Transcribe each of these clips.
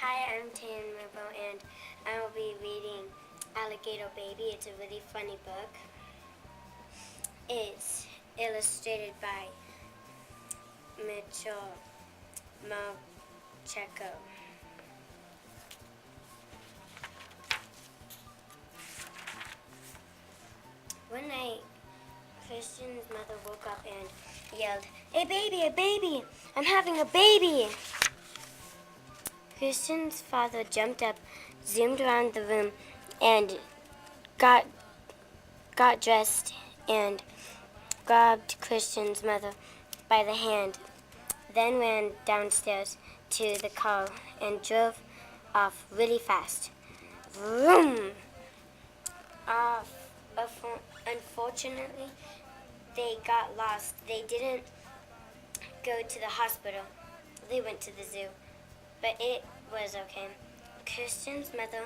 Hi, I'm Tayen Reading, and I will be reading Alligator Baby. It's a really funny book. It's illustrated by Mitchell Malcheco. One night, Christian's mother woke up and yelled, "A baby, a baby! I'm having a baby!" Christian's father jumped up, zoomed around the room, and got dressed and grabbed Christian's mother by the hand, then ran downstairs to the car and drove off really fast. Vroom! Off. Unfortunately, they got lost. They didn't go to the hospital. They went to the zoo. But it was okay. Christian's mother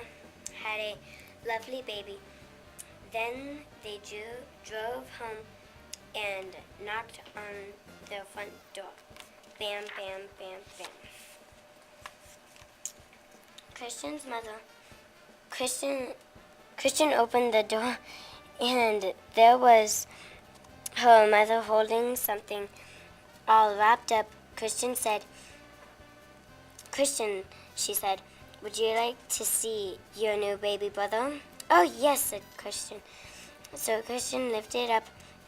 had a lovely baby. Then they drove home and knocked on their front door. Bam, bam, bam, bam. Christian opened the door, and there was her mother holding something all wrapped up. Christian, she said, "Would you like to see your new baby brother?" "Oh, yes," said Christian. So Christian lifted up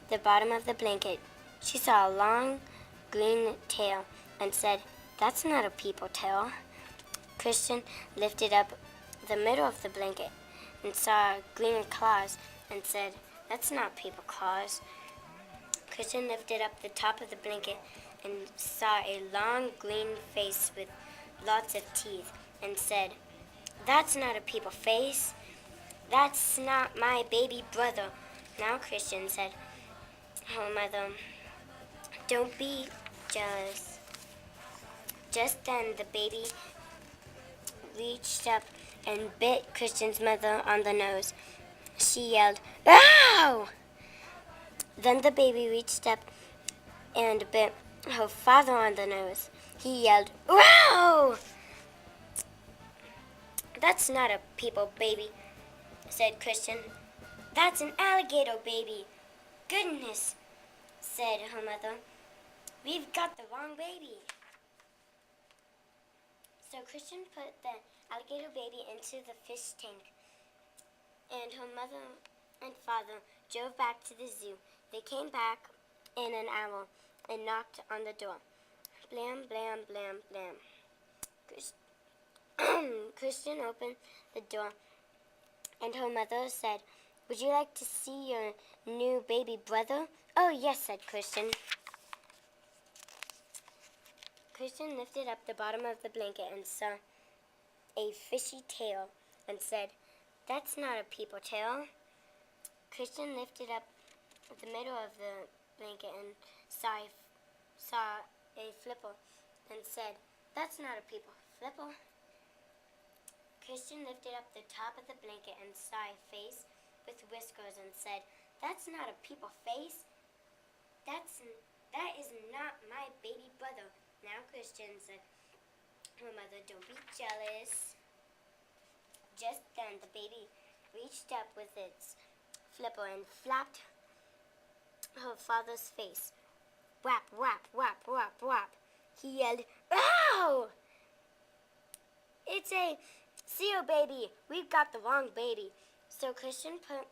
the bottom of the blanket. She saw a long green tail and said, "That's not a people tail." Christian lifted up the middle of the blanket and saw green claws and said, "That's not people claws." Christian lifted up the top of the blanket and saw a long green face with lots of teeth and said, "That's not a people face. That's not my baby brother." Now Christian said, "Oh, mother, don't be jealous." Just then the baby reached up and bit Christian's mother on the nose. She yelled, "Ow!" Then the baby reached up and bit her father on the nose. He yelled, "Wow!" "That's not a people baby," said Christian. "That's an alligator baby." "Goodness," said her mother. "We've got the wrong baby." So Christian put the alligator baby into the fish tank, and her mother and father drove back to the zoo. They came back in an hour and knocked on the door. Blam, blam, blam, blam. Christian opened the door, and her mother said, "Would you like to see your new baby brother?" "Oh, yes," said Christian. Christian lifted up the bottom of the blanket and saw a fishy tail and said, "That's not a people tail." Christian lifted up the middle of the blanket and saw a flipper and said, "That's not a people flipper." Christian lifted up the top of the blanket and saw a face with whiskers and said, "That's not a people face. That is not my baby brother." Now Christian said, "Her mother, don't be jealous." Just then the baby reached up with its flipper and flapped her father's face. Whap, whap, whap, whap, whap. He yelled, "Ow! It's a seal baby. We've got the wrong baby." So Christian put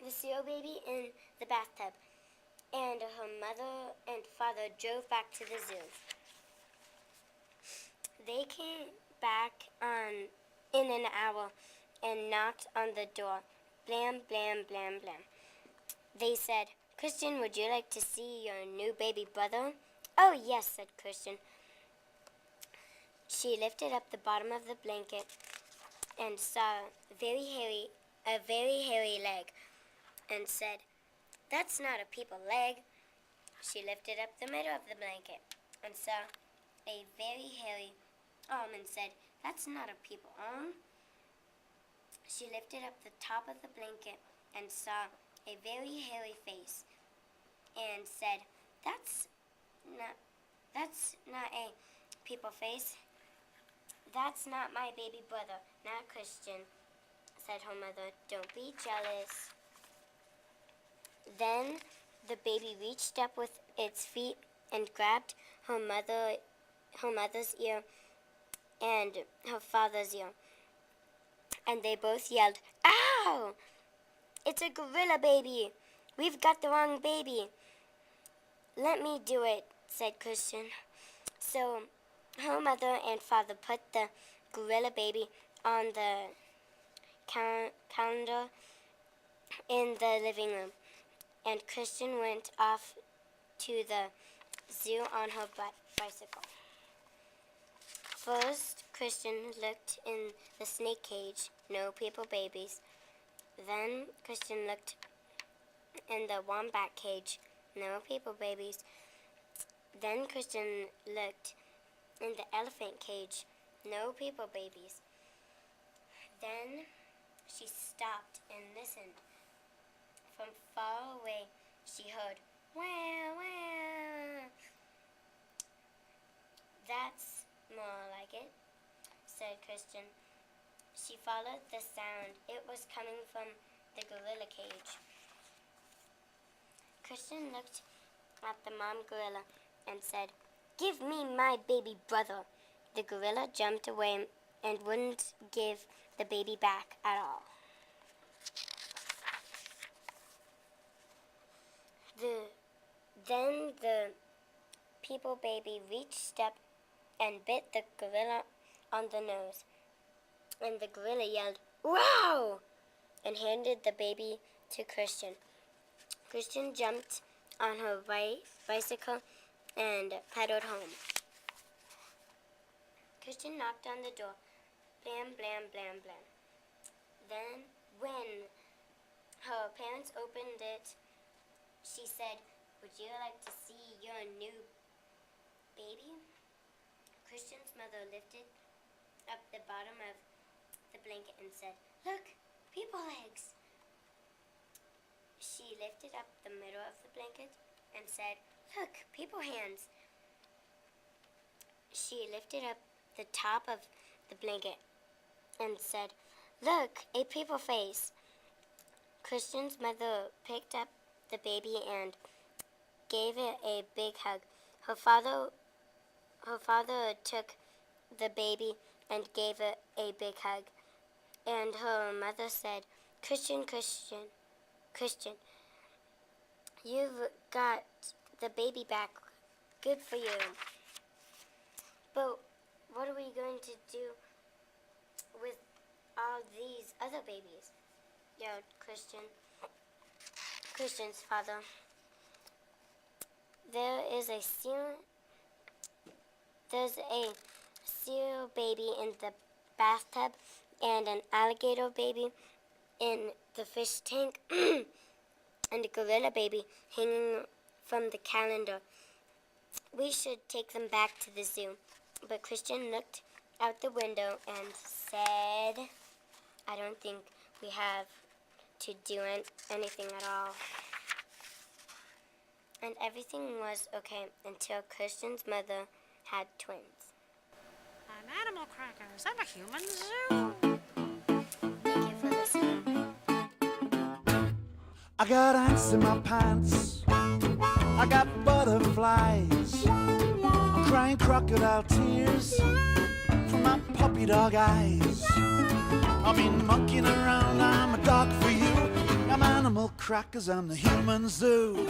the seal baby in the bathtub, and her mother and father drove back to the zoo. They came back in an hour and knocked on the door. Blam, blam, blam, blam. They said, "Christian, would you like to see your new baby brother?" "Oh, yes," said Christian. She lifted up the bottom of the blanket and saw a very hairy leg and said, "That's not a people leg." She lifted up the middle of the blanket and saw a very hairy arm and said, "That's not a people arm." She lifted up the top of the blanket and saw a very hairy face and said, That's not a people face. That's not my baby brother. Now, Christian, said her mother, don't be jealous. Then the baby reached up with its feet and grabbed her mother's ear and her father's ear. And they both yelled, "Ow! It's a gorilla baby! We've got the wrong baby." "Let me do it," said Christian. So her mother and father put the gorilla baby on the counter in the living room, and Christian went off to the zoo on her bicycle. First, Christian looked in the snake cage, no people babies. Then Christian looked in the wombat cage, no people babies. Then Christian looked in the elephant cage, no people babies. Then she stopped and listened. From far away, she heard, "Wah, wah." "That's more like it," said Christian. She followed the sound. It was coming from the gorilla cage. Christian looked at the mom gorilla and said, "Give me my baby brother." The gorilla jumped away and wouldn't give the baby back at all. Then the people baby reached up and bit the gorilla on the nose. And the gorilla yelled, "Wow!" and handed the baby to Christian. Christian jumped on her bicycle and pedaled home. Christian knocked on the door. Blam, blam, blam, blam. Then, when her parents opened it, she said, "Would you like to see your new baby?" Christian's mother lifted up the bottom of the blanket and said, "Look, people legs." She lifted up the middle of the blanket and said, "Look, people hands." She lifted up the top of the blanket and said, "Look, a people face." Christian's mother picked up the baby and gave it a big hug. Her father took the baby and gave it a big hug. And her mother said, "Christian, Christian, Christian, you've got the baby back. Good for you." "But what are we going to do with all these other babies?" yelled Christian's father. There's a seal baby in the bathtub and an alligator baby in the fish tank and a gorilla baby hanging from the calendar. We should take them back to the zoo." But Christian looked out the window and said, "I don't think we have to do anything at all." And everything was okay until Christian's mother had twins. I'm Animal Crackers. I'm a human zoo. Thank you for listening. I got ants in my pants. I got butterflies. I'm crying crocodile tears from my puppy dog eyes. I've been monkeying around, I'm a dog for you. I'm Animal Crackers, I'm the human zoo.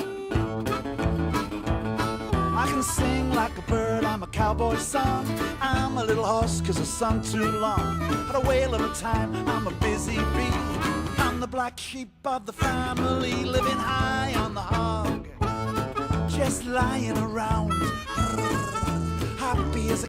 I can sing like a bird, I'm a cowboy song. I'm a little horse cause I sung too long. Had a whale of a time, I'm a busy bee. I'm the black sheep of the family, living high on the hog, just lying around, happy as a